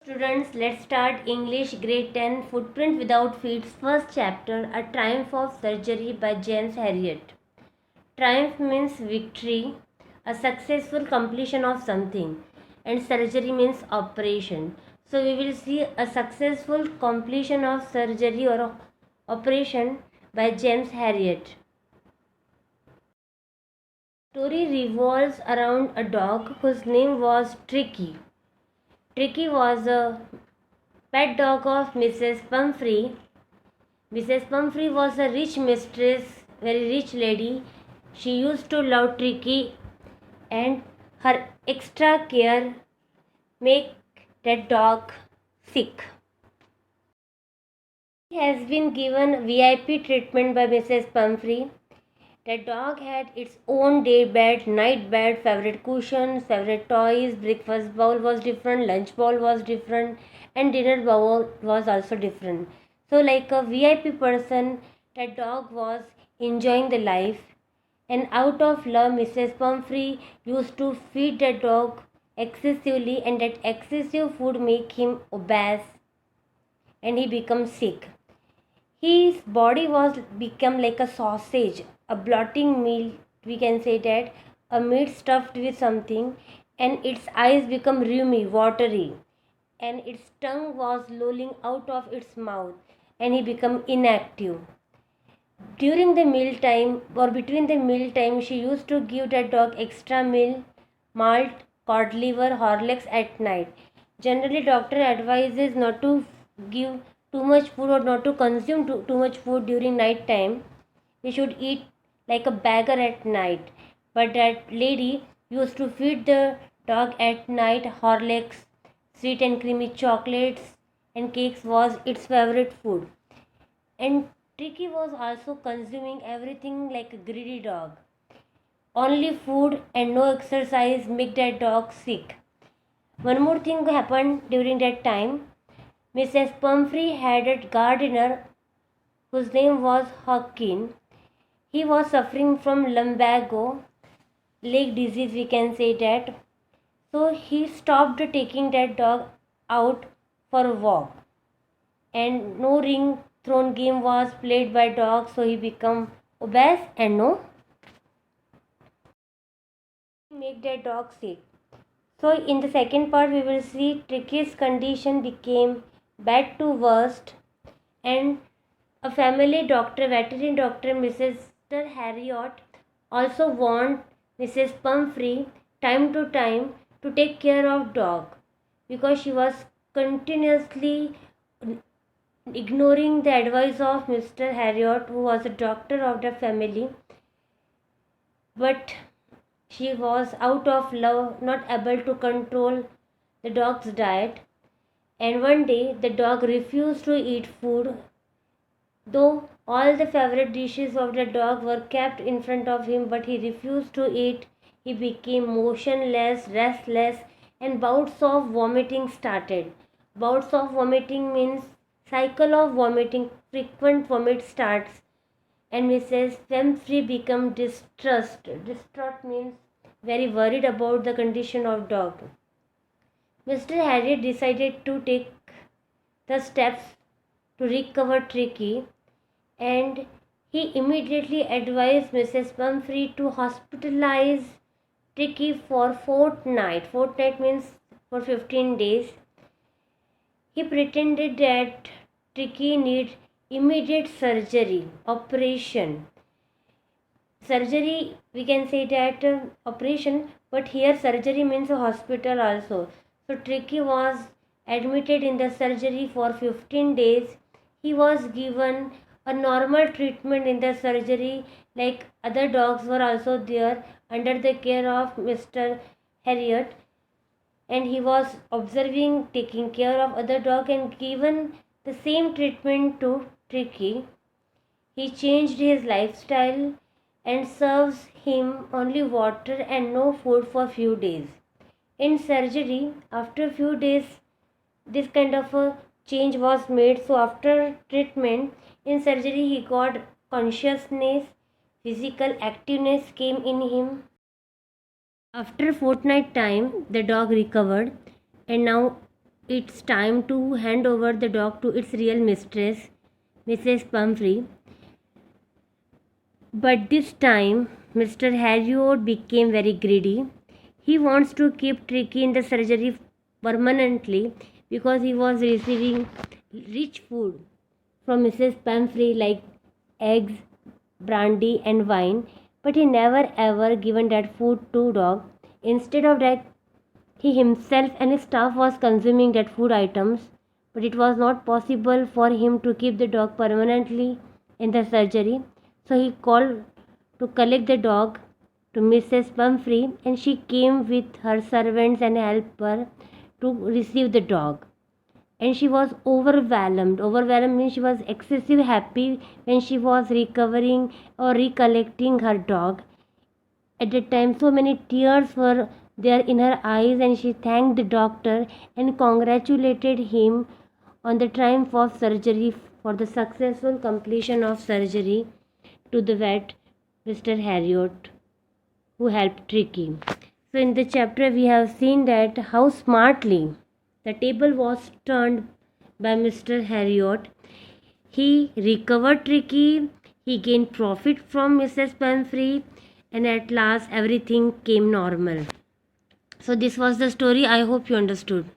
Students, let's start English grade 10 Footprint Without Feet's first chapter, A Triumph of Surgery by James Herriot. Triumph means victory, a successful completion of something, and surgery means operation. So we will see a successful completion of surgery or operation by James Herriot. The story revolves around a dog whose name was Tricky. Tricky was a pet dog of Mrs. Pumphrey. Mrs. Pumphrey was a rich mistress, very rich lady. She used to love Tricky, and her extra care make that dog sick. He has been given VIP treatment by Mrs. Pumphrey. The dog had its own day bed, night bed, favorite cushions, favorite toys, breakfast bowl was different, lunch bowl was different, and dinner bowl was also different. So, like a VIP person, that dog was enjoying the life. And out of love, Mrs. Pumphrey used to feed the dog excessively, and that excessive food make him obese, and he becomes sick. His body was become like a sausage, a blotting meal, we can say that, a meat stuffed with something, and its eyes become rheumy, watery, and its tongue was lolling out of its mouth, and he become inactive. During the meal time or between the meal time, she used to give that dog extra meal, malt, cod liver, Horlicks at night. Generally, doctor advises not to give too much food or not to consume too much food during night time. We should eat like a beggar at night. But that lady used to feed the dog at night Horlicks, sweet and creamy chocolates, and cakes was its favorite food. And Tricky was also consuming everything like a greedy dog. Only food and no exercise make that dog sick. One more thing happened during that time. Mrs. Pumphrey had a gardener whose name was Hawkin. He was suffering from lumbago, leg disease, we can say that. So he stopped taking that dog out for a walk. And no ring thrown game was played by dogs, so he become obese and no make that dog sick. So in the second part we will see Tricky's condition became bad to worst, and a family doctor, veterinary doctor Mr. Harriot, also warned Mrs. Pumphrey time to time to take care of dog because she was continuously ignoring the advice of Mr. Harriot, who was a doctor of the family. But she was out of love, not able to control the dog's diet. And one day the dog refused to eat food. Though all the favorite dishes of the dog were kept in front of him, but he refused to eat. He became motionless, restless, and bouts of vomiting started. Bouts of vomiting means cycle of vomiting, frequent vomit starts, and Mrs. Pumphrey became distressed. Distraught means very worried about the condition of dog. Mr. Harriet decided to take the steps to recover Tricky, and he immediately advised Mrs. Pumphrey to hospitalize Tricky for fortnight. Fortnight means for 15 days. He pretended that Tricky need immediate surgery, operation. Surgery, we can say that operation, but here surgery means a hospital also. So Tricky was admitted in the surgery for 15 days. He was given a normal treatment in the surgery, like other dogs were also there under the care of Mr. Harriot, and he was observing, taking care of other dog and given the same treatment to Tricky. He changed his lifestyle and serves him only water and no food for few days. In surgery, after few days, this kind of a change was made. So after treatment, in surgery he got consciousness, physical activeness came in him. After fortnight time, the dog recovered, and now it's time to hand over the dog to its real mistress, Mrs. Pumphrey. But this time, Mr. Harriot became very greedy. He wants to keep Tricky in the surgery permanently because he was receiving rich food from Mrs. Pumphrey like eggs, brandy, and wine. But he never ever given that food to dog. Instead of that, he himself and his staff was consuming that food items. But it was not possible for him to keep the dog permanently in the surgery. So he called to collect the dog to Mrs. Pumphrey, and she came with her servants and helper to receive the dog. And she was overwhelmed. Overwhelmed means she was excessively happy when she was recovering or recollecting her dog. At that time, so many tears were there in her eyes, and she thanked the doctor and congratulated him on the triumph of surgery for the successful completion of surgery to the vet, Mr. Harriot, who helped Tricky. So in the chapter we have seen that how smartly the table was turned by Mr. Harriot. He recovered Tricky, he gained profit from Mrs. Pumphrey, and at last everything came normal. So this was the story. I hope you understood.